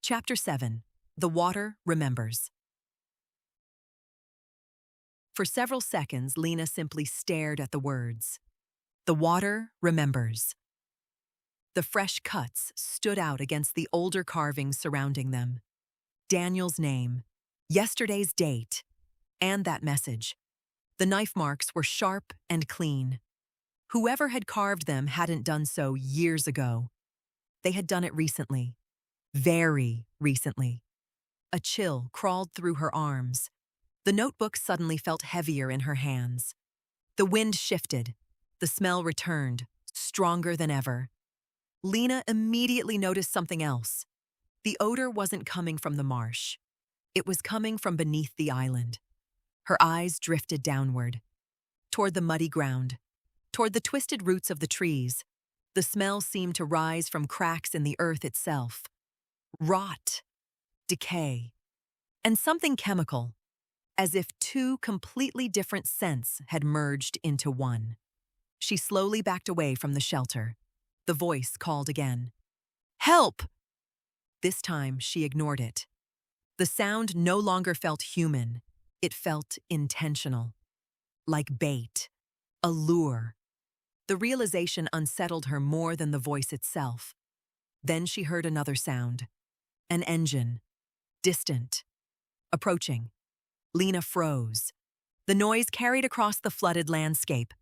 Chapter 7. The Water Remembers. For several seconds, Lena simply stared at the words. The water remembers. The fresh cuts stood out against the older carvings surrounding them. Daniel's name, yesterday's date, and that message. The knife marks were sharp and clean. Whoever had carved them hadn't done so years ago. They had done it recently. Very recently. A chill crawled through her arms. The notebook suddenly felt heavier in her hands. The wind shifted. The smell returned, stronger than ever. Lena immediately noticed something else. The odor wasn't coming from the marsh. It was coming from beneath the island. Her eyes drifted downward, toward the muddy ground, toward the twisted roots of the trees. The smell seemed to rise from cracks in the earth itself. Rot, decay, and something chemical, as if two completely different scents had merged into one. She slowly backed away from the shelter. The voice called again. Help! This time she ignored it. The sound no longer felt human. It felt intentional. Like bait. A lure. The realization unsettled her more than the voice itself. Then she heard another sound. An engine. Distant. Approaching. Lena froze. The noise carried across the flooded landscape.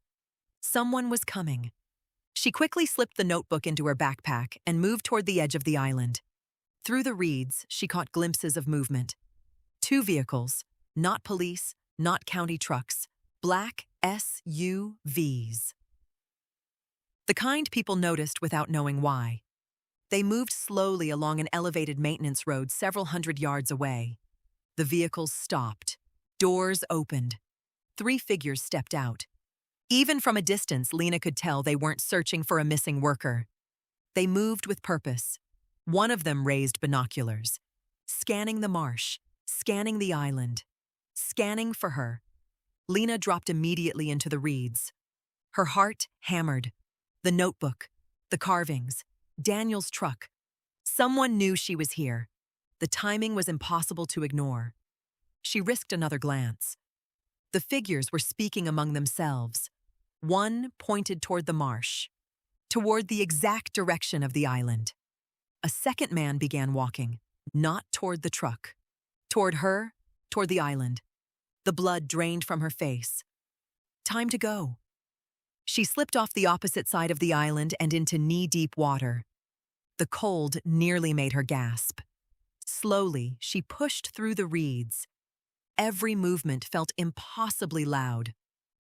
Someone was coming. She quickly slipped the notebook into her backpack and moved toward the edge of the island. Through the reeds, she caught glimpses of movement. Two vehicles, not police, not county trucks, black SUVs. The kind people noticed without knowing why. They moved slowly along an elevated maintenance road several hundred yards away. The vehicles stopped. Doors opened. 3 figures stepped out. Even from a distance, Lena could tell they weren't searching for a missing worker. They moved with purpose. One of them raised binoculars, scanning the marsh, scanning the island, scanning for her. Lena dropped immediately into the reeds. Her heart hammered. The notebook, the carvings, Daniel's truck. Someone knew she was here. The timing was impossible to ignore. She risked another glance. The figures were speaking among themselves. One pointed toward the marsh, toward the exact direction of the island. A second man began walking, not toward the truck. Toward her, toward the island. The blood drained from her face. Time to go. She slipped off the opposite side of the island and into knee-deep water. The cold nearly made her gasp. Slowly, she pushed through the reeds. Every movement felt impossibly loud.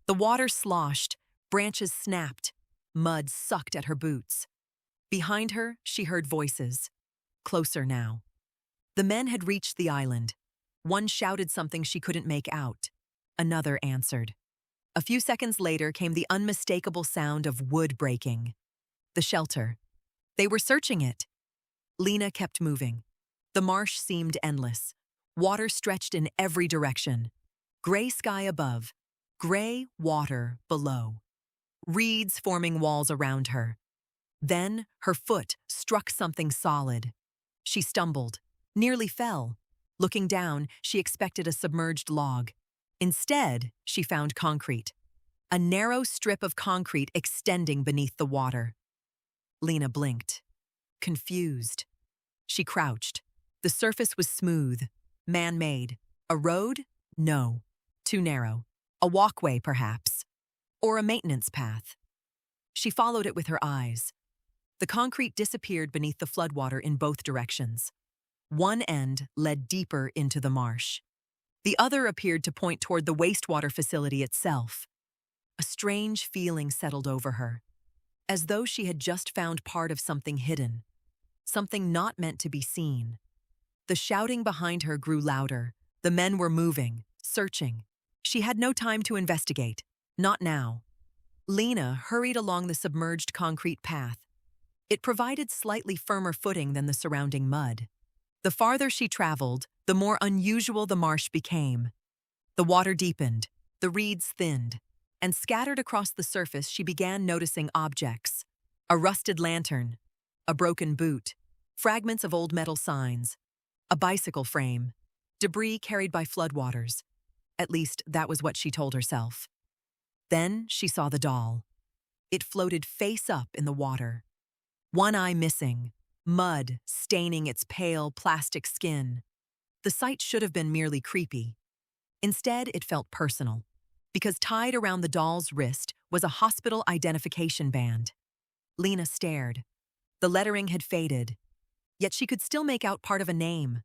The water sloshed, branches snapped, mud sucked at her boots. Behind her, she heard voices. Closer now. The men had reached the island. One shouted something she couldn't make out. Another answered. A few seconds later came the unmistakable sound of wood breaking. The shelter. They were searching it. Lena kept moving. The marsh seemed endless. Water stretched in every direction. Gray sky above, gray water below. Reeds forming walls around her. Then her foot struck something solid. She stumbled, nearly fell. Looking down, she expected a submerged log. Instead, she found concrete. A narrow strip of concrete extending beneath the water. Lena blinked. Confused. She crouched. The surface was smooth, man-made. A road? No. Too narrow. A walkway, perhaps. Or a maintenance path. She followed it with her eyes. The concrete disappeared beneath the floodwater in both directions. One end led deeper into the marsh. The other appeared to point toward the wastewater facility itself. A strange feeling settled over her, as though she had just found part of something hidden, something not meant to be seen. The shouting behind her grew louder. The men were moving, searching. She had no time to investigate. Not now. Lena hurried along the submerged concrete path. It provided slightly firmer footing than the surrounding mud. The farther she traveled, the more unusual the marsh became. The water deepened, the reeds thinned, and scattered across the surface she began noticing objects. A rusted lantern, a broken boot, fragments of old metal signs, A bicycle frame. Debris carried by floodwaters. At least, that was what she told herself. Then she saw the doll. It floated face up in the water. One eye missing, mud staining its pale plastic skin. The sight should have been merely creepy. Instead, it felt personal, because tied around the doll's wrist was a hospital identification band. Lena stared. The lettering had faded, yet she could still make out part of a name.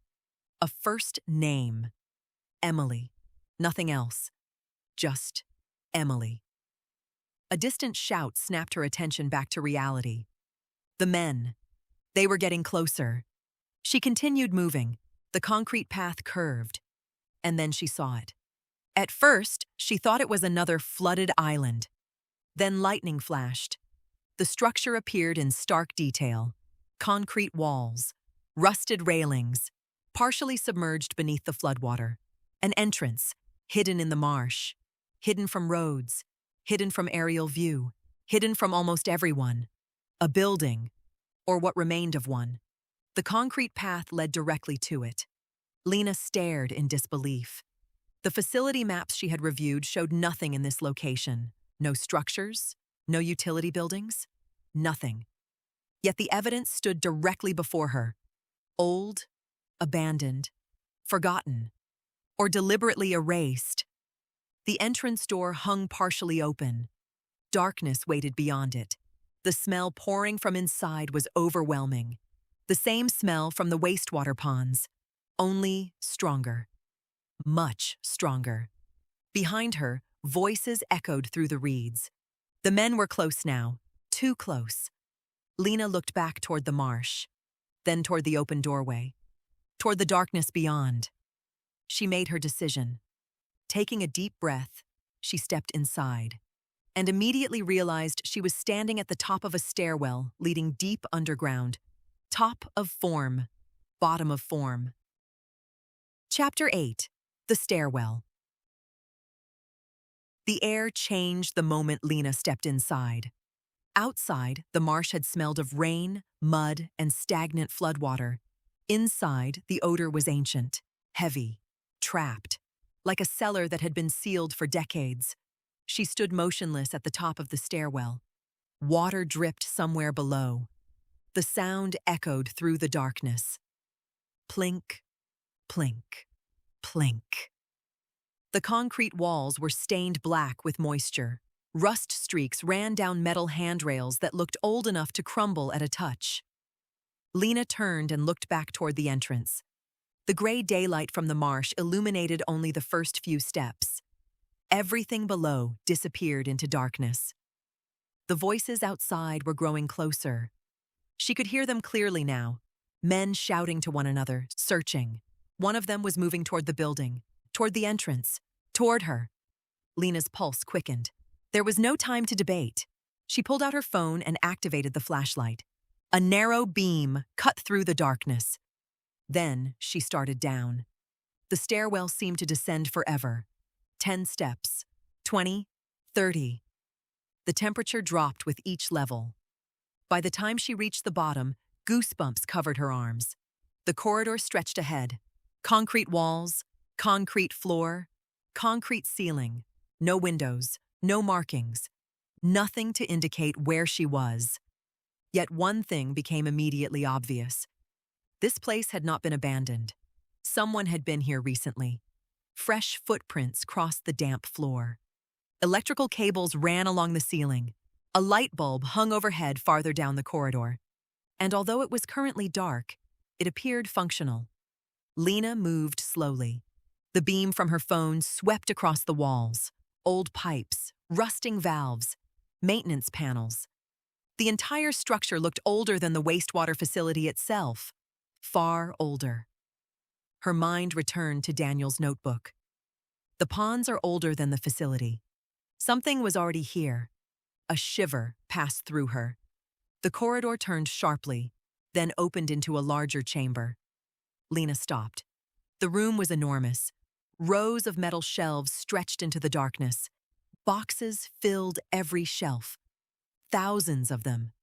A first name. Emily. Nothing else. Just Emily. A distant shout snapped her attention back to reality. The men. They were getting closer. She continued moving. The concrete path curved. And then she saw it. At first, she thought it was another flooded island. Then lightning flashed. The structure appeared in stark detail. Concrete walls, rusted railings, partially submerged beneath the floodwater. An entrance, hidden in the marsh, hidden from roads, hidden from aerial view, hidden from almost everyone. A building, or what remained of one. The concrete path led directly to it. Lena stared in disbelief. The facility maps she had reviewed showed nothing in this location. No structures, no utility buildings, nothing. Yet the evidence stood directly before her. Old, abandoned, forgotten, or deliberately erased. The entrance door hung partially open. Darkness waited beyond it. The smell pouring from inside was overwhelming. The same smell from the wastewater ponds, only stronger. Much stronger. Behind her, voices echoed through the reeds. The men were close now, too close. Lena looked back toward the marsh, then toward the open doorway, toward the darkness beyond. She made her decision. Taking a deep breath, she stepped inside, and immediately realized she was standing at the top of a stairwell leading deep underground. Top of form, bottom of form. Chapter 8. The Stairwell. The air changed the moment Lena stepped inside. Outside, the marsh had smelled of rain, mud, and stagnant floodwater. Inside, the odor was ancient, heavy, trapped, like a cellar that had been sealed for decades. She stood motionless at the top of the stairwell. Water dripped somewhere below. The sound echoed through the darkness. Plink, plink, plink. The concrete walls were stained black with moisture. Rust streaks ran down metal handrails that looked old enough to crumble at a touch. Lena turned and looked back toward the entrance. The gray daylight from the marsh illuminated only the first few steps. Everything below disappeared into darkness. The voices outside were growing closer. She could hear them clearly now. Men shouting to one another, searching. One of them was moving toward the building, toward the entrance, toward her. Lena's pulse quickened. There was no time to debate. She pulled out her phone and activated the flashlight. A narrow beam cut through the darkness. Then she started down. The stairwell seemed to descend forever. 10 steps, 20, 30. The temperature dropped with each level. By the time she reached the bottom, goosebumps covered her arms. The corridor stretched ahead. Concrete walls, concrete floor, concrete ceiling. No windows, no markings. Nothing to indicate where she was. Yet one thing became immediately obvious. This place had not been abandoned. Someone had been here recently. Fresh footprints crossed the damp floor. Electrical cables ran along the ceiling. A light bulb hung overhead farther down the corridor. And although it was currently dark, it appeared functional. Lena moved slowly. The beam from her phone swept across the walls. Old pipes, rusting valves, maintenance panels. The entire structure looked older than the wastewater facility itself. Far older. Her mind returned to Daniel's notebook. The ponds are older than the facility. Something was already here. A shiver passed through her. The corridor turned sharply, then opened into a larger chamber. Lena stopped. The room was enormous. Rows of metal shelves stretched into the darkness. Boxes filled every shelf. Thousands of them.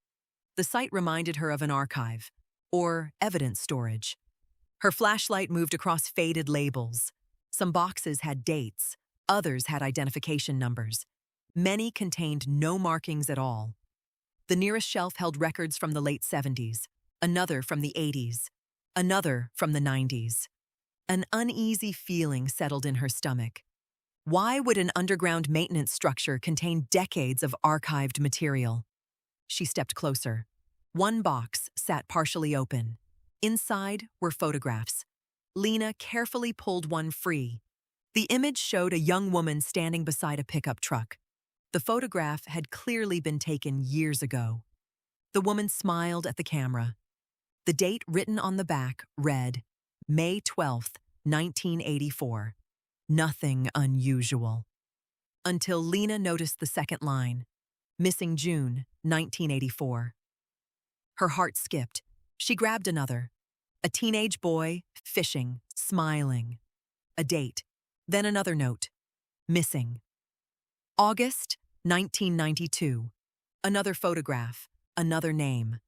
The sight reminded her of an archive, or evidence storage. Her flashlight moved across faded labels. Some boxes had dates, others had identification numbers. Many contained no markings at all. The nearest shelf held records from the late 70s, another from the 80s, another from the 90s. An uneasy feeling settled in her stomach. Why would an underground maintenance structure contain decades of archived material? She stepped closer. One box sat partially open. Inside were photographs. Lena carefully pulled one free. The image showed a young woman standing beside a pickup truck. The photograph had clearly been taken years ago. The woman smiled at the camera. The date written on the back read, May 12th, 1984. Nothing unusual. Until Lena noticed the second line, missing June, 1984. Her heart skipped. She grabbed another. A teenage boy, fishing, smiling. A date. Then another note. Missing. August, 1992. Another photograph. Another name.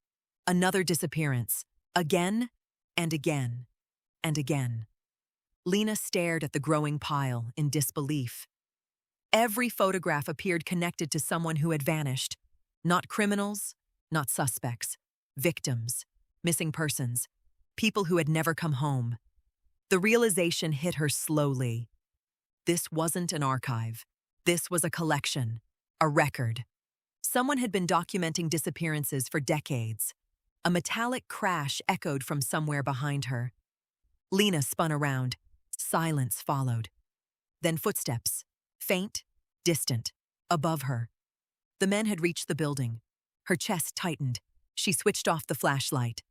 Another disappearance. Again and again and again. Lena stared at the growing pile in disbelief. Every photograph appeared connected to someone who had vanished. Not criminals, not suspects. Victims, missing persons, people who had never come home. The realization hit her slowly. This wasn't an archive. This was a collection, a record. Someone had been documenting disappearances for decades. A metallic crash echoed from somewhere behind her. Lena spun around. Silence followed. Then footsteps, faint, distant, above her. The men had reached the building. Her chest tightened. She switched off the flashlight.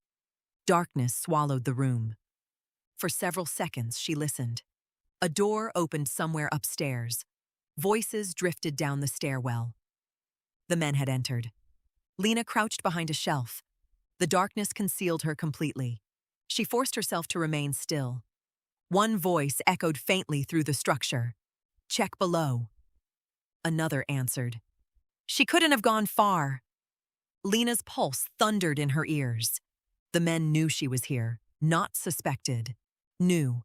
Darkness swallowed the room. For several seconds, she listened. A door opened somewhere upstairs. Voices drifted down the stairwell. The men had entered. Lena crouched behind a shelf. The darkness concealed her completely. She forced herself to remain still. One voice echoed faintly through the structure. Check below. Another answered. She couldn't have gone far. Lena's pulse thundered in her ears. The men knew she was here, not suspected. Knew.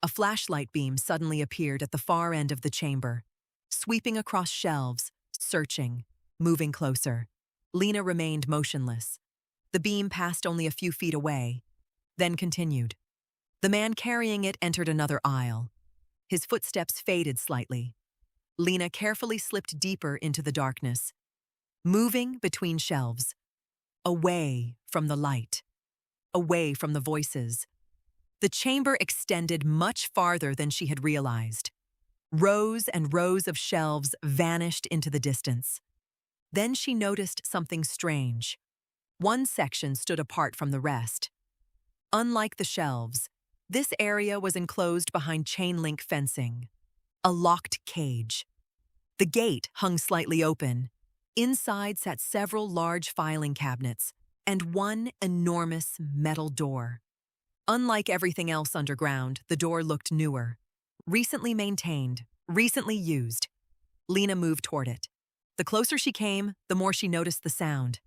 A flashlight beam suddenly appeared at the far end of the chamber, sweeping across shelves, searching, moving closer. Lena remained motionless. The beam passed only a few feet away, then continued. The man carrying it entered another aisle. His footsteps faded slightly. Lena carefully slipped deeper into the darkness, moving between shelves, away from the light, away from the voices. The chamber extended much farther than she had realized. Rows and rows of shelves vanished into the distance. Then she noticed something strange. One section stood apart from the rest. Unlike the shelves, this area was enclosed behind chain-link fencing, a locked cage. The gate hung slightly open. Inside sat several large filing cabinets and one enormous metal door. Unlike everything else underground, the door looked newer, recently maintained, recently used. Lena moved toward it. The closer she came, the more she noticed the sound.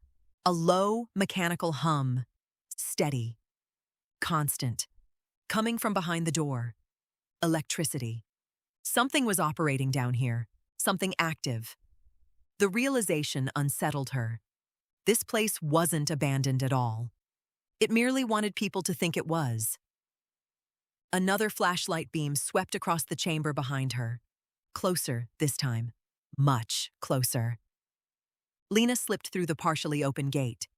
A low, mechanical hum, steady, constant, coming from behind the door. Electricity. Something was operating down here, something active. The realization unsettled her. This place wasn't abandoned at all. It merely wanted people to think it was. Another flashlight beam swept across the chamber behind her. Closer this time. Much closer. Lena slipped through the partially open gate.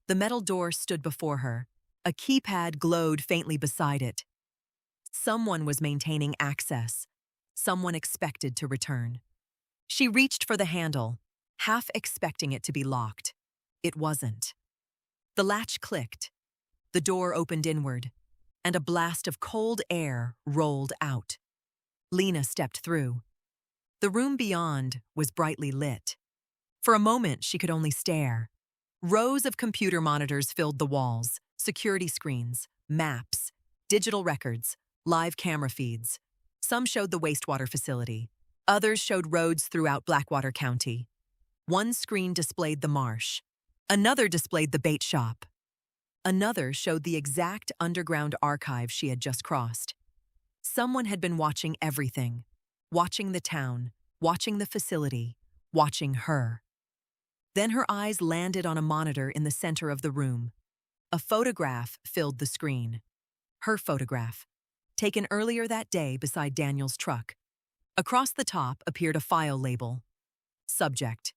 The metal door stood before her. A keypad glowed faintly beside it. Someone was maintaining access. Someone expected to return. She reached for the handle, half expecting it to be locked. It wasn't. The latch clicked. The door opened inward, and a blast of cold air rolled out. Lena stepped through. The room beyond was brightly lit. For a moment, she could only stare. Rows of computer monitors filled the walls, security screens, maps, digital records, live camera feeds. Some showed the wastewater facility. Others showed roads throughout Blackwater County. One screen displayed the marsh. Another displayed the bait shop. Another showed the exact underground archive she had just crossed. Someone had been watching everything, watching the town, watching the facility, watching her. Then her eyes landed on a monitor in the center of the room. A photograph filled the screen. Her photograph, taken earlier that day beside Daniel's truck. Across the top appeared a file label. Subject: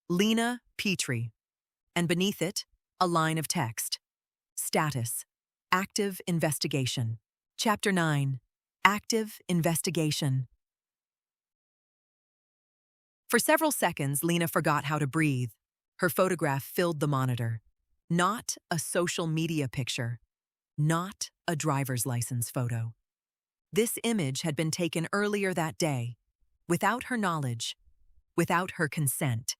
Lena Pitre. And beneath it, a line of text. Status: Active Investigation. Chapter 9. Active Investigation. For several seconds, Lena forgot how to breathe. Her photograph filled the monitor. Not a social media picture. Not a driver's license photo. This image had been taken earlier that day, without her knowledge, without her consent.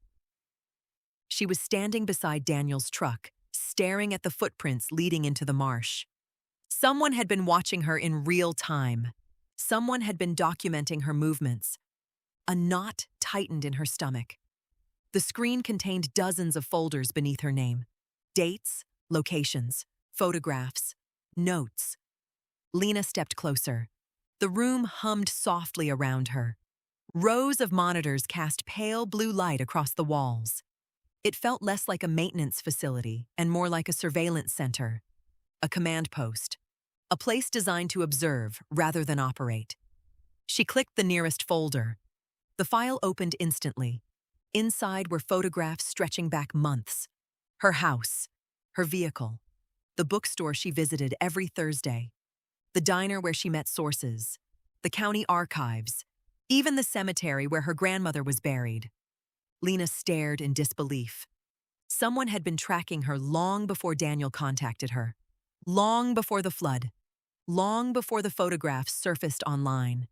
She was standing beside Daniel's truck, staring at the footprints leading into the marsh. Someone had been watching her in real time. Someone had been documenting her movements. A knot tightened in her stomach. The screen contained dozens of folders beneath her name. Dates, locations, photographs, notes. Lena stepped closer. The room hummed softly around her. Rows of monitors cast pale blue light across the walls. It felt less like a maintenance facility and more like a surveillance center, a command post, a place designed to observe rather than operate. She clicked the nearest folder. The file opened instantly. Inside were photographs stretching back months. Her house, her vehicle, the bookstore she visited every Thursday, the diner where she met sources, the county archives, even the cemetery where her grandmother was buried. Lena stared in disbelief. Someone had been tracking her long before Daniel contacted her, long before the flood, long before the photographs surfaced online.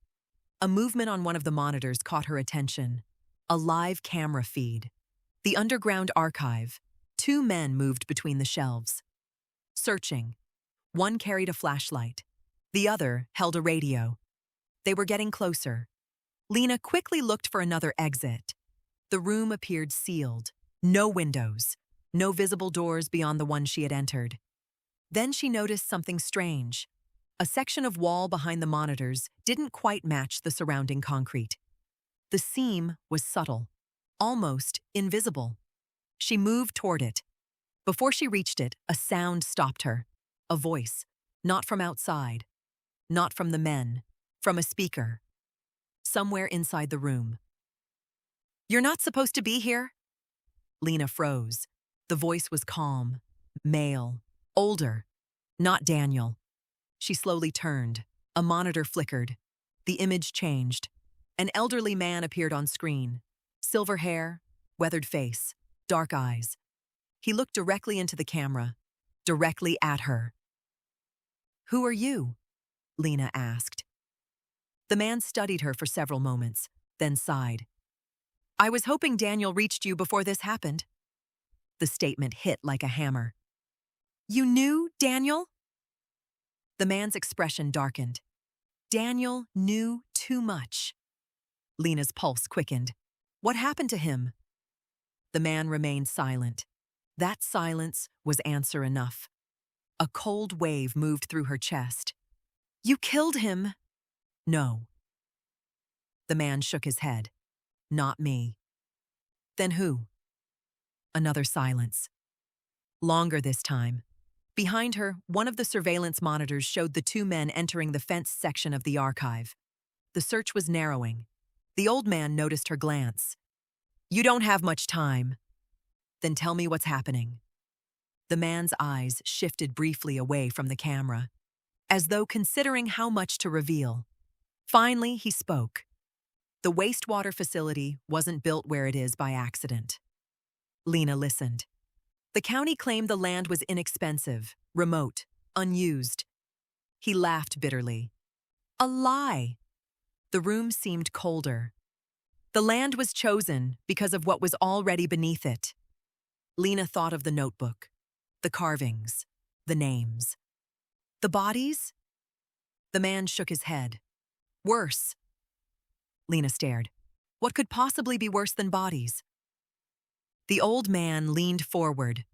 A movement on one of the monitors caught her attention. A live camera feed. The underground archive. 2 men moved between the shelves. Searching. One carried a flashlight. The other held a radio. They were getting closer. Lena quickly looked for another exit. The room appeared sealed. No windows. No visible doors beyond the one she had entered. Then she noticed something strange. A section of wall behind the monitors didn't quite match the surrounding concrete. The seam was subtle, almost invisible. She moved toward it. Before she reached it, a sound stopped her. A voice, not from outside, not from the men, from a speaker. Somewhere inside the room. "You're not supposed to be here?" Lena froze. The voice was calm, male, older, not Daniel. She slowly turned. A monitor flickered. The image changed. An elderly man appeared on screen. Silver hair, weathered face, dark eyes. He looked directly into the camera, directly at her. "Who are you?" Lena asked. The man studied her for several moments, then sighed. "I was hoping Daniel reached you before this happened." The statement hit like a hammer. "You knew Daniel?" The man's expression darkened. Daniel knew too much. Lena's pulse quickened. What happened to him? The man remained silent. That silence was answer enough. A cold wave moved through her chest. "You killed him." "No." The man shook his head. "Not me." "Then who?" Another silence. Longer this time. Behind her, one of the surveillance monitors showed the 2 men entering the fenced section of the archive. The search was narrowing. The old man noticed her glance. "You don't have much time." "Then tell me what's happening." The man's eyes shifted briefly away from the camera, as though considering how much to reveal. Finally, he spoke. The wastewater facility wasn't built where it is by accident. Lena listened. The county claimed the land was inexpensive, remote, unused. He laughed bitterly. A lie. The room seemed colder. The land was chosen because of what was already beneath it. Lena thought of the notebook, the carvings, the names. The bodies? The man shook his head. Worse. Lena stared. What could possibly be worse than bodies? The old man leaned forward.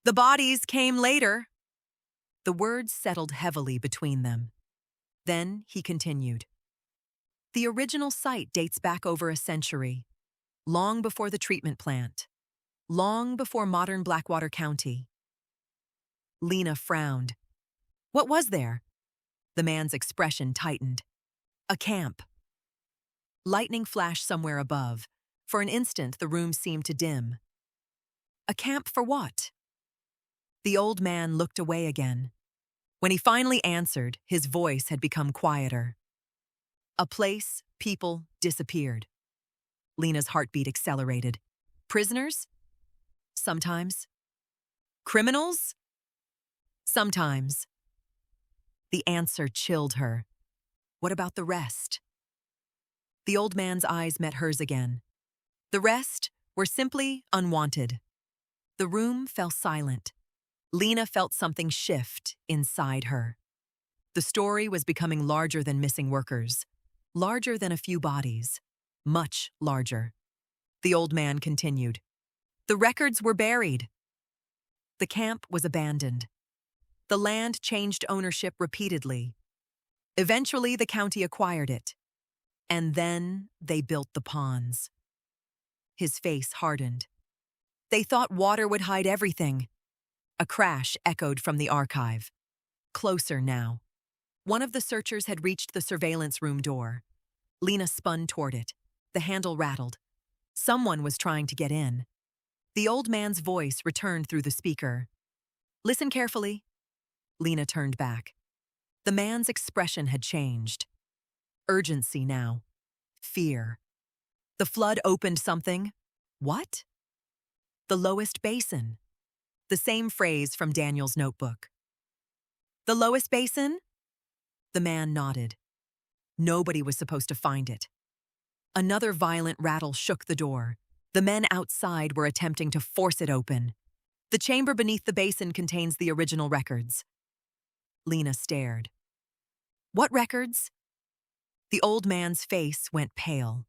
The bodies came later. The words settled heavily between them. Then he continued. The original site dates back over a century, long before the treatment plant, long before modern Blackwater County. Lena frowned. What was there? The man's expression tightened. A camp. Lightning flashed somewhere above. For an instant, the room seemed to dim. A camp for what? The old man looked away again. When he finally answered, his voice had become quieter. A place, people disappeared. Lena's heartbeat accelerated. Prisoners? Sometimes. Criminals? Sometimes. The answer chilled her. What about the rest? The old man's eyes met hers again. The rest were simply unwanted. The room fell silent. Lena felt something shift inside her. The story was becoming larger than missing workers, larger than a few bodies, much larger. The old man continued. The records were buried. The camp was abandoned. The land changed ownership repeatedly. Eventually, the county acquired it. And then they built the ponds. His face hardened. They thought water would hide everything. A crash echoed from the archive. Closer now. One of the searchers had reached the surveillance room door. Lena spun toward it. The handle rattled. Someone was trying to get in. The old man's voice returned through the speaker. Listen carefully. Lena turned back. The man's expression had changed. Urgency now. Fear. The flood opened something. What? The lowest basin. The same phrase from Daniel's notebook. The lowest basin? The man nodded. Nobody was supposed to find it. Another violent rattle shook the door. The men outside were attempting to force it open. The chamber beneath the basin contains the original records. Lena stared. What records? The old man's face went pale.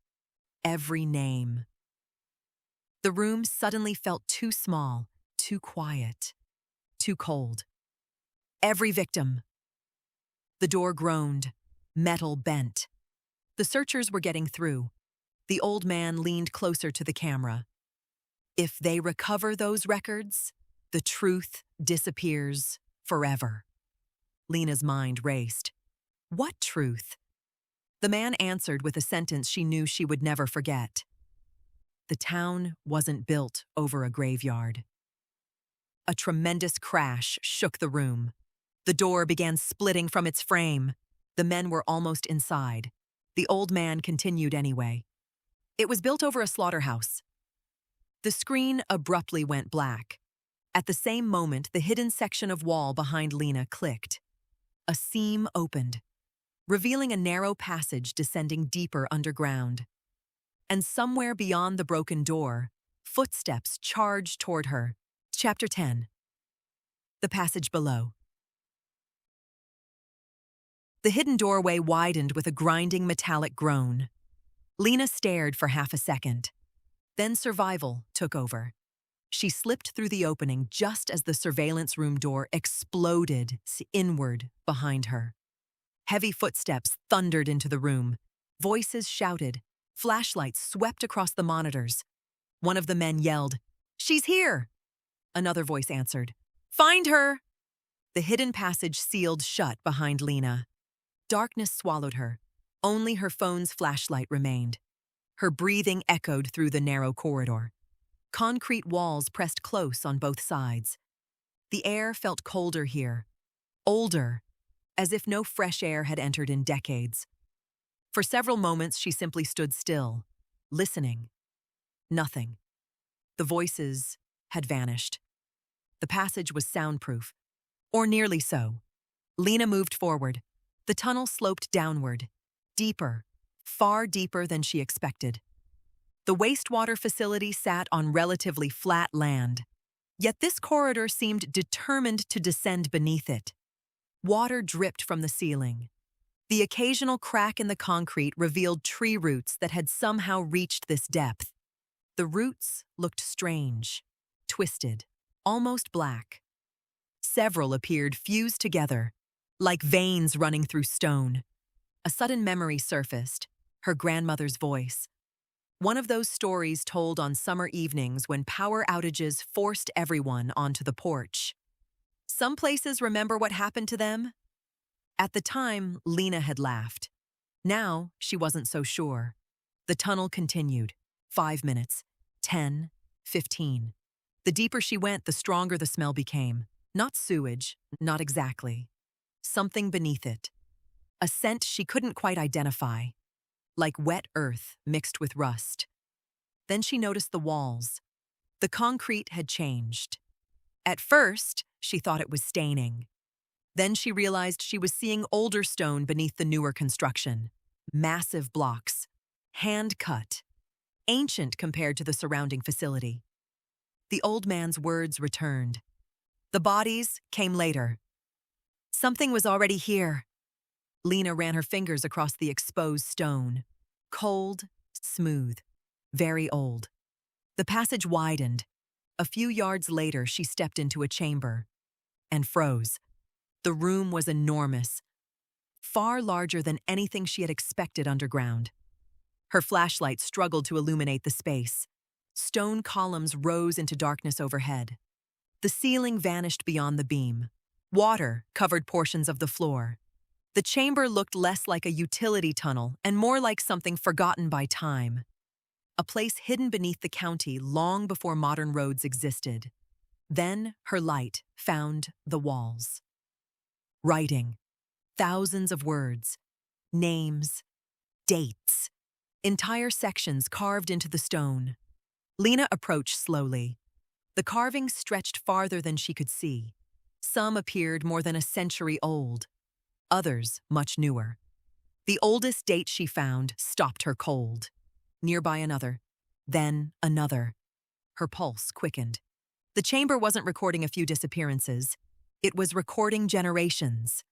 Every name. The room suddenly felt too small, too quiet, too cold. Every victim. The door groaned. Metal bent. The searchers were getting through. The old man leaned closer to the camera. If they recover those records, the truth disappears forever. Lena's mind raced. What truth? The man answered with a sentence she knew she would never forget. The town wasn't built over a graveyard. A tremendous crash shook the room. The door began splitting from its frame. The men were almost inside. The old man continued anyway. It was built over a slaughterhouse. The screen abruptly went black. At the same moment, the hidden section of wall behind Lena clicked. A seam opened, revealing a narrow passage descending deeper underground. And somewhere beyond the broken door, footsteps charged toward her. Chapter 10. The passage below. The hidden doorway widened with a grinding metallic groan. Lena stared for half a second. Then survival took over. She slipped through the opening just as the surveillance room door exploded inward behind her. Heavy footsteps thundered into the room. Voices shouted. Flashlights swept across the monitors. One of the men yelled, "She's here!" Another voice answered, "Find her!" The hidden passage sealed shut behind Lena. Darkness swallowed her. Only her phone's flashlight remained. Her breathing echoed through the narrow corridor. Concrete walls pressed close on both sides. The air felt colder here, older, as if no fresh air had entered in decades. For several moments, she simply stood still, listening. Nothing. The voices had vanished. The passage was soundproof, or nearly so. Lena moved forward. The tunnel sloped downward, deeper, far deeper than she expected. The wastewater facility sat on relatively flat land, yet this corridor seemed determined to descend beneath it. Water dripped from the ceiling. The occasional crack in the concrete revealed tree roots that had somehow reached this depth. The roots looked strange, twisted, almost black. Several appeared fused together, like veins running through stone. A sudden memory surfaced, her grandmother's voice. One of those stories told on summer evenings when power outages forced everyone onto the porch. Some places remember what happened to them. At the time, Lena had laughed. Now, she wasn't so sure. The tunnel continued. 5 minutes, 10, 15. The deeper she went, the stronger the smell became. Not sewage, not exactly. Something beneath it. A scent she couldn't quite identify, like wet earth mixed with rust. Then she noticed the walls. The concrete had changed. At first, she thought it was staining. Then she realized she was seeing older stone beneath the newer construction. Massive blocks, hand-cut, ancient compared to the surrounding facility. The old man's words returned. The bodies came later. Something was already here. Lena ran her fingers across the exposed stone. Cold, smooth, very old. The passage widened. A few yards later, she stepped into a chamber and froze. The room was enormous, far larger than anything she had expected underground. Her flashlight struggled to illuminate the space. Stone columns rose into darkness overhead. The ceiling vanished beyond the beam. Water covered portions of the floor. The chamber looked less like a utility tunnel and more like something forgotten by time. A place hidden beneath the county long before modern roads existed. Then her light found the walls. Writing. Thousands of words. Names. Dates. Entire sections carved into the stone. Lena approached slowly. The carvings stretched farther than she could see. Some appeared more than a century old. Others much newer. The oldest date she found stopped her cold. Nearby another. Then another. Her pulse quickened. The chamber wasn't recording a few disappearances. It was recording generations.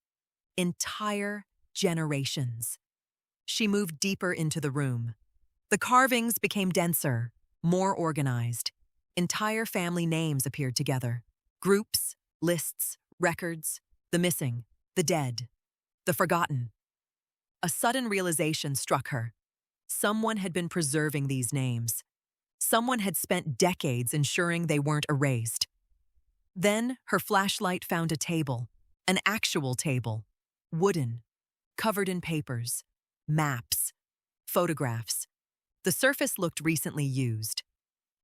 Entire generations. She moved deeper into the room. The carvings became denser, more organized. Entire family names appeared together. Groups, lists, records, the missing, the dead, the forgotten. A sudden realization struck her. Someone had been preserving these names. Someone had spent decades ensuring they weren't erased. Then her flashlight found a table, an actual table, wooden, covered in papers, maps, photographs. The surface looked recently used.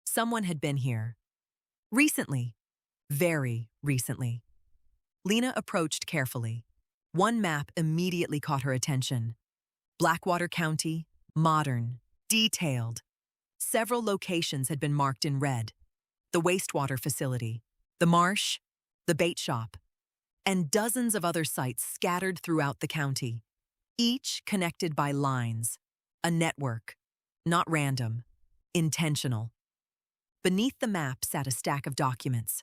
Someone had been here. Recently. Very recently. Lena approached carefully. One map immediately caught her attention. Blackwater County, modern, detailed. Several locations had been marked in red. The wastewater facility, the marsh, the bait shop, and dozens of other sites scattered throughout the county, each connected by lines, a network, not random, intentional. Beneath the map sat a stack of documents.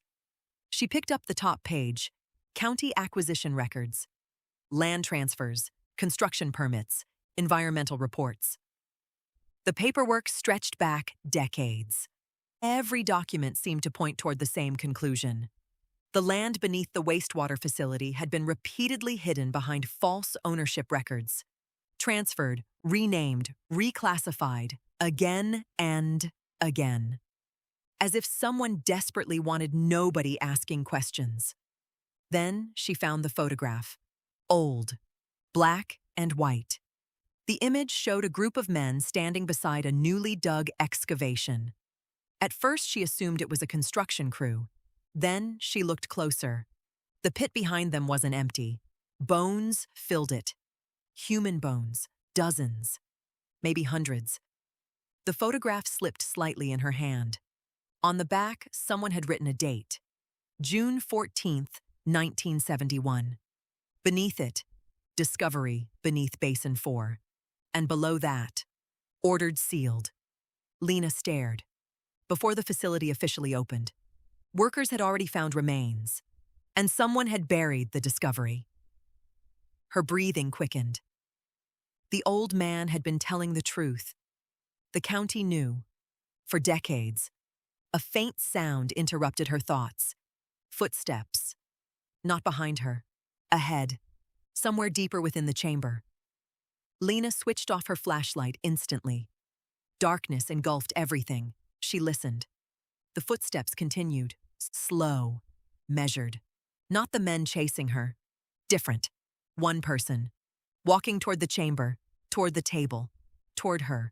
She picked up the top page, county acquisition records, land transfers, construction permits, environmental reports. The paperwork stretched back decades. Every document seemed to point toward the same conclusion. The land beneath the wastewater facility had been repeatedly hidden behind false ownership records. Transferred, renamed, reclassified, again and again. As if someone desperately wanted nobody asking questions. Then she found the photograph. Old, black and white. The image showed a group of men standing beside a newly dug excavation. At first she assumed it was a construction crew. Then she looked closer. The pit behind them wasn't empty. Bones filled it. Human bones, dozens, maybe hundreds. The photograph slipped slightly in her hand. On the back, someone had written a date. June 14th, 1971. Beneath it, Discovery beneath Basin 4. And below that, ordered sealed. Lena stared. Before the facility officially opened, workers had already found remains, and someone had buried the discovery. Her breathing quickened. The old man had been telling the truth. The county knew, for decades, A faint sound interrupted her thoughts. Footsteps. Not behind her. Ahead. Somewhere deeper within the chamber. Lena switched off her flashlight instantly. Darkness engulfed everything. She listened. The footsteps continued. Slow. Measured. Not the men chasing her. Different. One person. Walking toward the chamber. Toward the table. Toward her.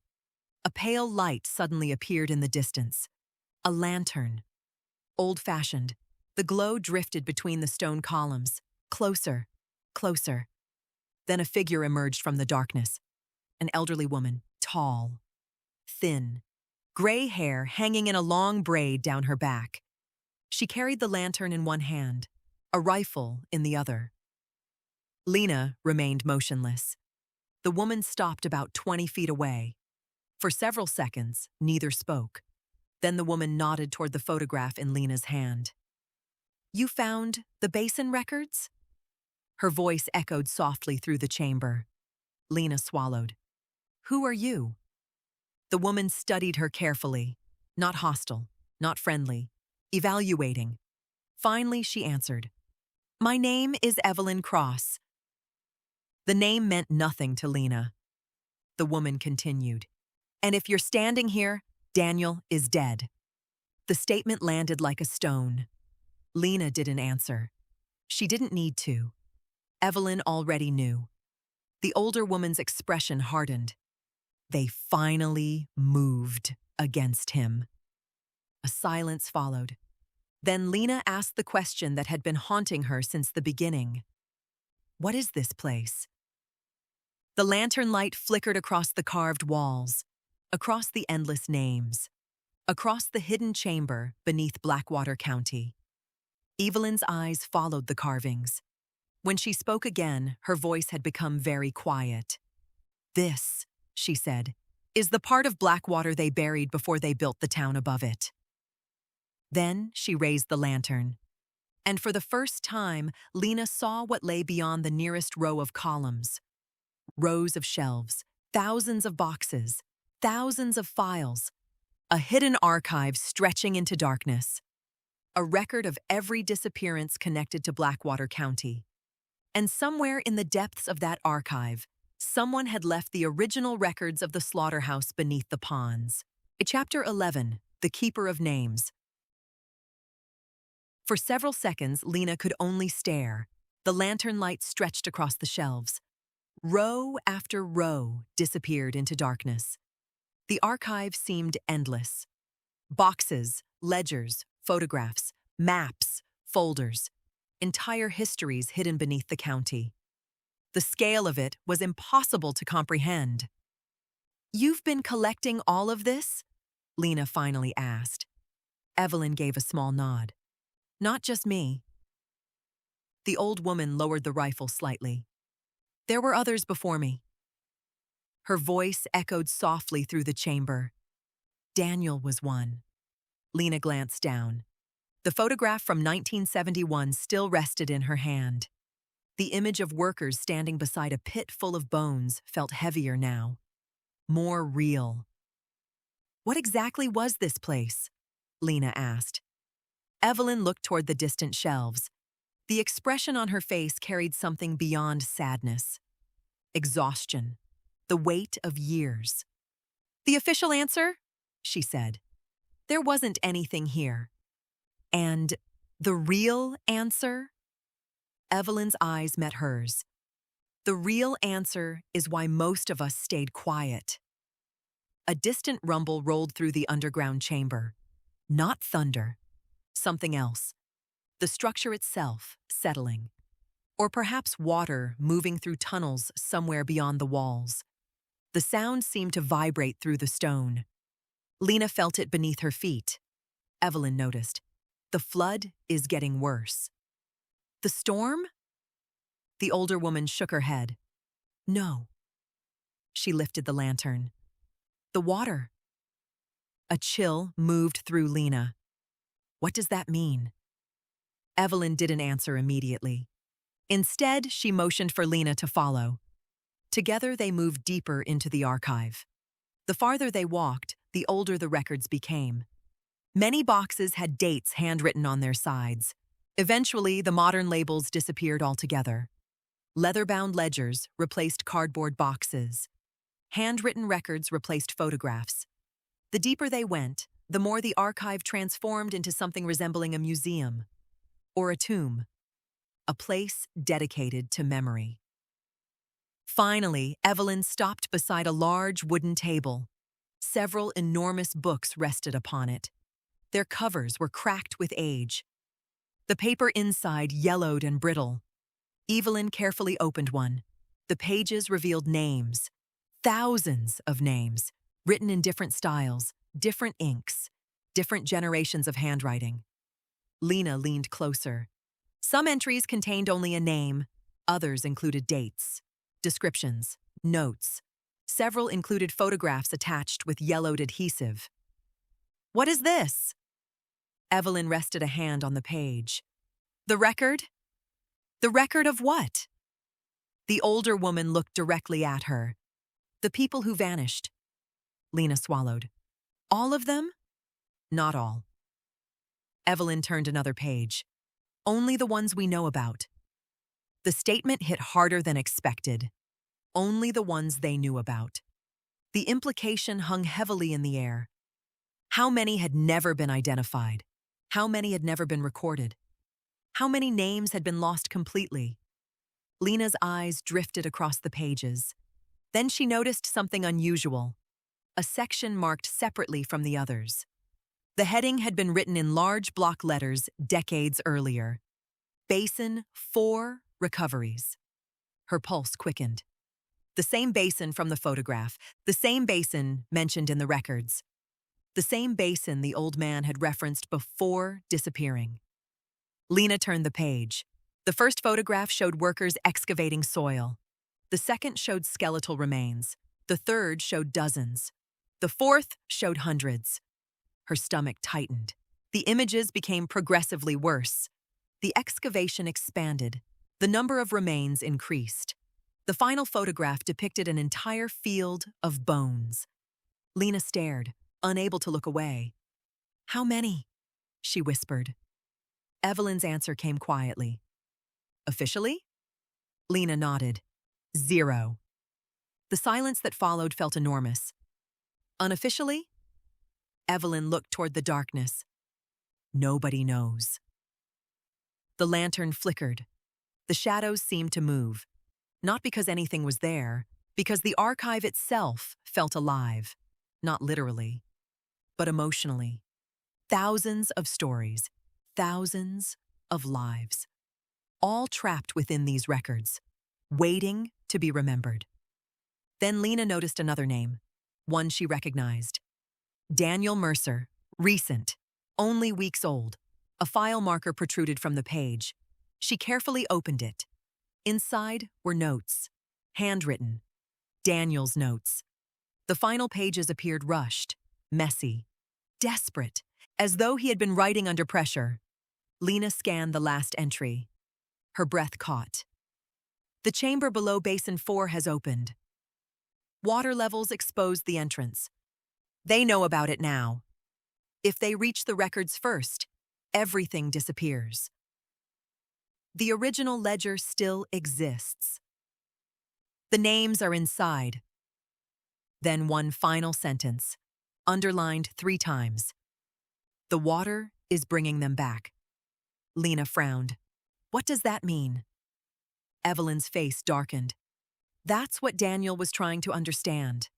A pale light suddenly appeared in the distance. A lantern. Old-fashioned. The glow drifted between the stone columns. Closer. Closer. Then a figure emerged from the darkness. An elderly woman. Tall. Thin. Gray hair hanging in a long braid down her back. She carried the lantern in one hand, a rifle in the other. Lena remained motionless. The woman stopped about 20 feet away. For several seconds, neither spoke. Then the woman nodded toward the photograph in Lena's hand. "You found the Basin records?" Her voice echoed softly through the chamber. Lena swallowed. "Who are you?" The woman studied her carefully, not hostile, not friendly, evaluating. Finally, she answered, "My name is Evelyn Cross." The name meant nothing to Lena. The woman continued, "And if you're standing here, Daniel is dead." The statement landed like a stone. Lena didn't answer. She didn't need to. Evelyn already knew. The older woman's expression hardened. They finally moved against him. A silence followed. Then Lena asked the question that had been haunting her since the beginning. "What is this place?" The lantern light flickered across the carved walls, across the endless names, across the hidden chamber beneath Blackwater County. Evelyn's eyes followed the carvings. When she spoke again, her voice had become very quiet. "This," she said, "is the part of Blackwater they buried before they built the town above it." Then she raised the lantern. And for the first time, Lena saw what lay beyond the nearest row of columns. Rows of shelves, thousands of boxes, thousands of files. A hidden archive stretching into darkness. A record of every disappearance connected to Blackwater County. And somewhere in the depths of that archive, someone had left the original records of the slaughterhouse beneath the ponds. Chapter 11, The Keeper of Names. For several seconds, Lena could only stare. The lantern light stretched across the shelves. Row after row disappeared into darkness. The archive seemed endless. Boxes, ledgers, photographs, maps, folders. Entire histories hidden beneath the county. The scale of it was impossible to comprehend. "You've been collecting all of this?" Lena finally asked. Evelyn gave a small nod. "Not just me." The old woman lowered the rifle slightly. "There were others before me." Her voice echoed softly through the chamber. Daniel was one. Lena glanced down. The photograph from 1971 still rested in her hand. The image of workers standing beside a pit full of bones felt heavier now. More real. "What exactly was this place?" Lena asked. Evelyn looked toward the distant shelves. The expression on her face carried something beyond sadness. Exhaustion. The weight of years. "The official answer?" she said. "There wasn't anything here." "And the real answer?" Evelyn's eyes met hers. "The real answer is why most of us stayed quiet." A distant rumble rolled through the underground chamber. Not thunder. Something else. The structure itself settling. Or perhaps water moving through tunnels somewhere beyond the walls. The sound seemed to vibrate through the stone. Lena felt it beneath her feet. Evelyn noticed. The flood is getting worse. "The storm?" The older woman shook her head. "No." She lifted the lantern. "The water." A chill moved through Lena. What does that mean? Evelyn didn't answer immediately. Instead, she motioned for Lena to follow. Together, they moved deeper into the archive. The farther they walked, the older the records became. Many boxes had dates handwritten on their sides. Eventually, the modern labels disappeared altogether. Leather-bound ledgers replaced cardboard boxes. Handwritten records replaced photographs. The deeper they went, the more the archive transformed into something resembling a museum or a tomb, a place dedicated to memory. Finally, Evelyn stopped beside a large wooden table. Several enormous books rested upon it. Their covers were cracked with age. The paper inside yellowed and brittle. Evelyn carefully opened one. The pages revealed names. Thousands of names, written in different styles, different inks, different generations of handwriting. Lena leaned closer. Some entries contained only a name. Others included dates, descriptions, notes. Several included photographs attached with yellowed adhesive. "What is this?" Evelyn rested a hand on the page. "The record?" "The record of what?" The older woman looked directly at her. "The people who vanished." Lena swallowed. "All of them?" "Not all." Evelyn turned another page. "Only the ones we know about." The statement hit harder than expected. Only the ones they knew about. The implication hung heavily in the air. How many had never been identified? How many had never been recorded? How many names had been lost completely? Lena's eyes drifted across the pages. Then she noticed something unusual. A section marked separately from the others. The heading had been written in large block letters decades earlier. Basin 4 Recoveries. Her pulse quickened. The same basin from the photograph, the same basin mentioned in the records. The same basin the old man had referenced before disappearing. Lena turned the page. The first photograph showed workers excavating soil. The second showed skeletal remains. The third showed dozens. The fourth showed hundreds. Her stomach tightened. The images became progressively worse. The excavation expanded. The number of remains increased. The final photograph depicted an entire field of bones. Lena stared, unable to look away. "How many?" she whispered. Evelyn's answer came quietly. "Officially?" Lena nodded. 0. The silence that followed felt enormous. "Unofficially?" Evelyn looked toward the darkness. "Nobody knows." The lantern flickered. The shadows seemed to move. Not because anything was there, because the archive itself felt alive. Not literally, but emotionally. Thousands of stories, thousands of lives, all trapped within these records, waiting to be remembered. Then Lena noticed another name, one she recognized. Daniel Mercer, recent, only weeks old. A file marker protruded from the page. She carefully opened it. Inside were notes, handwritten. Daniel's notes. The final pages appeared rushed, messy, desperate, as though he had been writing under pressure. Lena scanned the last entry. Her breath caught. "The chamber below Basin 4 has opened. Water levels exposed the entrance. They know about it now. If they reach the records first, everything disappears. The original ledger still exists. The names are inside." Then one final sentence, underlined 3 times. "The water is bringing them back." Lena frowned. "What does that mean?" Evelyn's face darkened. That's what Daniel was trying to understand.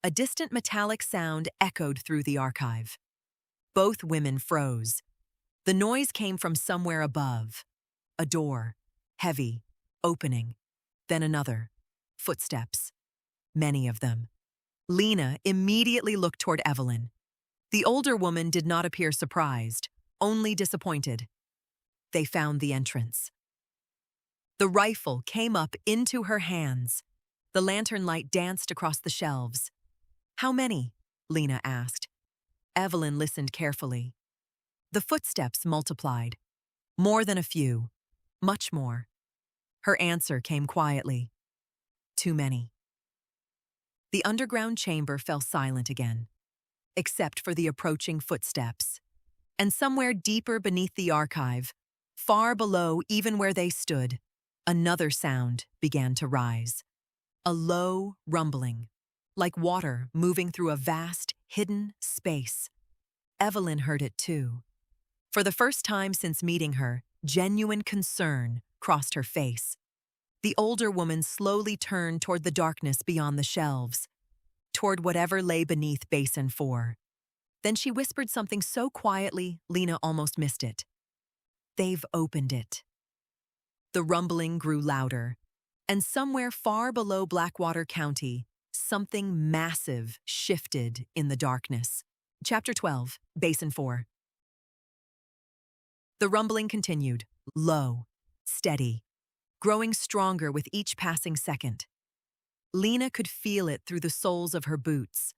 A distant metallic sound echoed through the archive. Both women froze. The noise came from somewhere above. A door, heavy, opening. Then another. Footsteps. Many of them. Lena immediately looked toward Evelyn. The older woman did not appear surprised, only disappointed. They found the entrance. The rifle came up into her hands. The lantern light danced across the shelves. "How many?" Lena asked. Evelyn listened carefully. The footsteps multiplied. More than a few. Much more. Her answer came quietly. "Too many." The underground chamber fell silent again. except for the approaching footsteps. And somewhere deeper beneath the archive, far below even where they stood, another sound began to rise. A low rumbling, like water moving through a vast, hidden space. Evelyn heard it too. For the first time since meeting her, genuine concern crossed her face. The older woman slowly turned toward the darkness beyond the shelves, toward whatever lay beneath Basin 4. Then she whispered something so quietly, Lena almost missed it. "They've opened it." The rumbling grew louder, and somewhere far below Blackwater County, something massive shifted in the darkness. Chapter 12, Basin 4. The rumbling continued, low, steady, growing stronger with each passing second. Lena could feel it through the soles of her boots.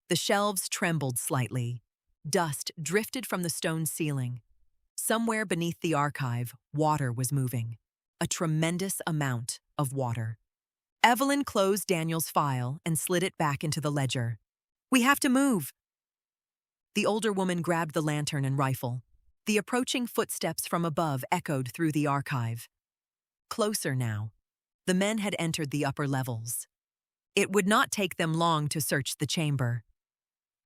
The shelves trembled slightly. Dust drifted from the stone ceiling. Somewhere beneath the archive, water was moving. A tremendous amount of water. Evelyn closed Daniel's file and slid it back into the ledger. "We have to move." The older woman grabbed the lantern and rifle. The approaching footsteps from above echoed through the archive. Closer now. The men had entered the upper levels. It would not take them long to search the chamber.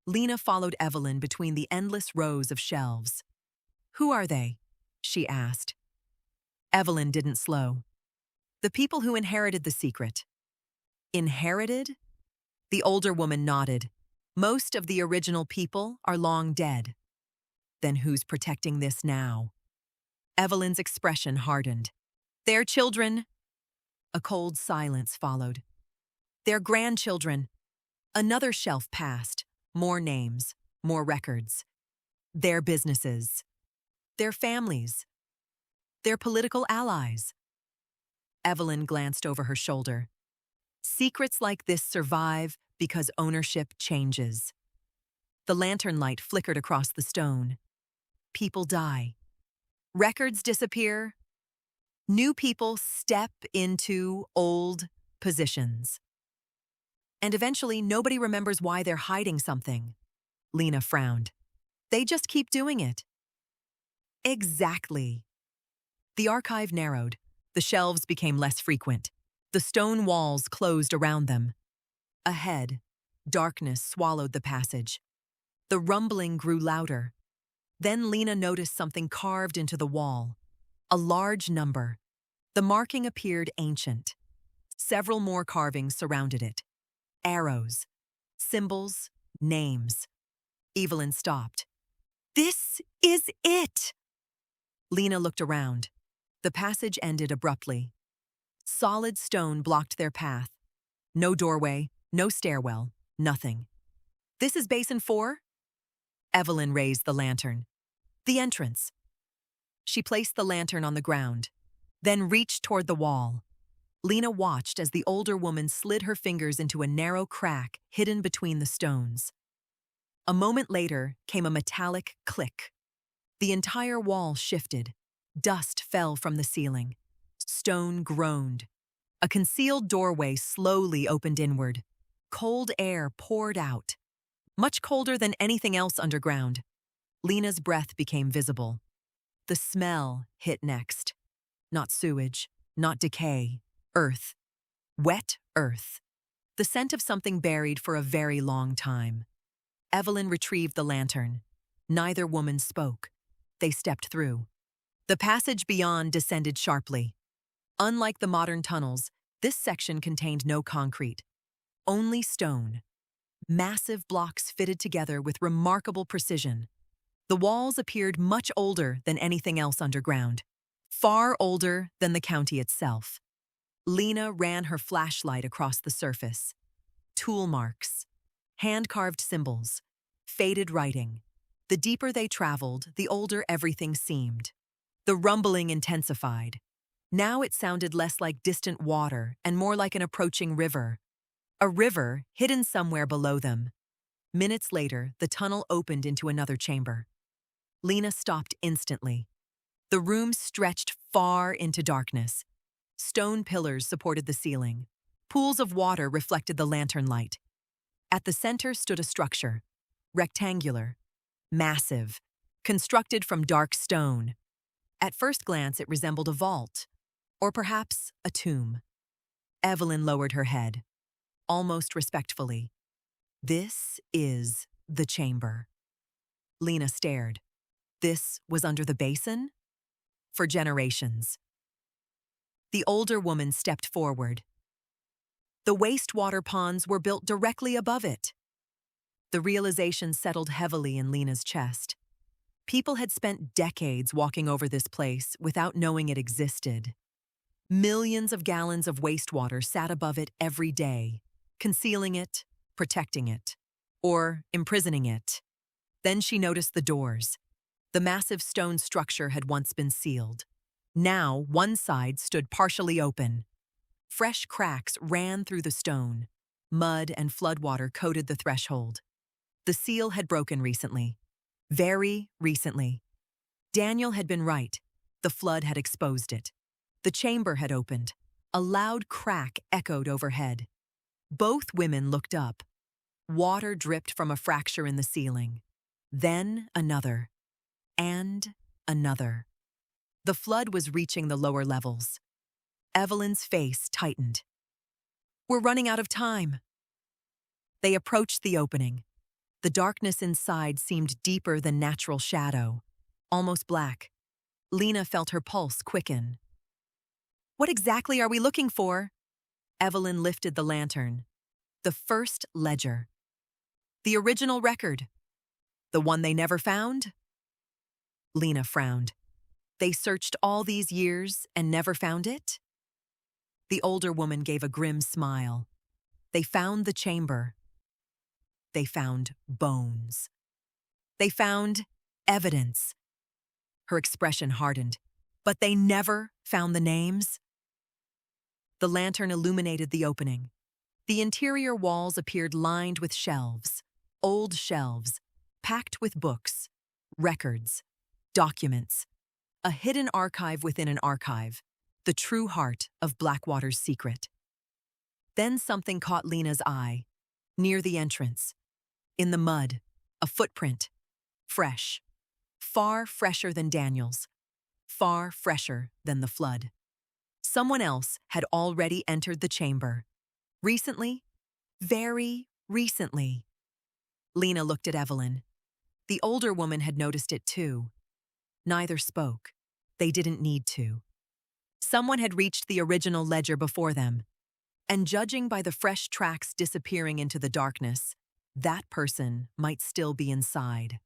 Lena followed Evelyn between the endless rows of shelves. "Who are they?" she asked. Evelyn didn't slow. "The people who inherited the secret." "Inherited?" The older woman nodded. "Most of the original people are long dead." "Then who's protecting this now?" Evelyn's expression hardened. "Their children." A cold silence followed. "Their grandchildren." Another shelf passed. More names, more records. "Their businesses." "Their families." "Their political allies." Evelyn glanced over her shoulder. Secrets like this survive because ownership changes. The lantern light flickered across the stone. People die. Records disappear. New people step into old positions. And eventually, nobody remembers why they're hiding something. Lena frowned. "They just keep doing it." "Exactly." The archive narrowed. The shelves became less frequent. The stone walls closed around them. Ahead, darkness swallowed the passage. The rumbling grew louder. Then Lena noticed something carved into the wall. A large number. The marking appeared ancient. Several more carvings surrounded it. Arrows, symbols, names. Evelyn stopped. "This is it!" Lena looked around. The passage ended abruptly. Solid stone blocked their path. No doorway, no stairwell, nothing. "This is Basin 4? Evelyn raised the lantern. "The entrance." She placed the lantern on the ground, then reached toward the wall. Lena watched as the older woman slid her fingers into a narrow crack hidden between the stones. A moment later came a metallic click. The entire wall shifted. Dust fell from the ceiling. Stone groaned. A concealed doorway slowly opened inward. Cold air poured out. Much colder than anything else underground. Lena's breath became visible. The smell hit next. Not sewage, not decay. Earth. Wet earth. The scent of something buried for a very long time. Evelyn retrieved the lantern. Neither woman spoke. They stepped through. The passage beyond descended sharply. Unlike the modern tunnels, this section contained no concrete. Only stone. Massive blocks fitted together with remarkable precision. The walls appeared much older than anything else underground. Far older than the county itself. Lena ran her flashlight across the surface. Tool marks. Hand-carved symbols. Faded writing. The deeper they traveled, the older everything seemed. The rumbling intensified. Now it sounded less like distant water and more like an approaching river. A river hidden somewhere below them. Minutes later, the tunnel opened into another chamber. Lena stopped instantly. The room stretched far into darkness. Stone pillars supported the ceiling. Pools of water reflected the lantern light. At the center stood a structure. rectangular, massive, constructed from dark stone. At first glance, it resembled a vault, or perhaps a tomb. Evelyn lowered her head, almost respectfully. This is the chamber. Lena stared. This was under the basin? For generations. The older woman stepped forward. The wastewater ponds were built directly above it. The realization settled heavily in Lena's chest. People had spent decades walking over this place without knowing it existed. Millions of gallons of wastewater sat above it every day, concealing it, protecting it, or imprisoning it. Then she noticed the doors. The massive stone structure had once been sealed. Now, one side stood partially open. Fresh cracks ran through the stone. Mud and floodwater coated the threshold. The seal had broken recently. Very recently. Daniel had been right. The flood had exposed it. The chamber had opened. A loud crack echoed overhead. Both women looked up. Water dripped from a fracture in the ceiling. Then another. And another. The flood was reaching the lower levels. Evelyn's face tightened. "We're running out of time." They approached the opening. The darkness inside seemed deeper than natural shadow, almost black. Lena felt her pulse quicken. "What exactly are we looking for?" Evelyn lifted the lantern. The first ledger. The original record. The one they never found? Lena frowned. They searched all these years and never found it? The older woman gave a grim smile. They found the chamber. They found bones. They found evidence. Her expression hardened. But they never found the names? The lantern illuminated the opening. The interior walls appeared lined with shelves, old shelves, packed with books, records, documents, a hidden archive within an archive, the true heart of Blackwater's secret. Then something caught Lena's eye, near the entrance. In the mud, a footprint, fresh, far fresher than Daniel's, far fresher than the flood. Someone else had already entered the chamber. Recently, very recently. Lena looked at Evelyn. The older woman had noticed it too. Neither spoke. They didn't need to. Someone had reached the original ledger before them, and judging by the fresh tracks disappearing into the darkness, that person might still be inside.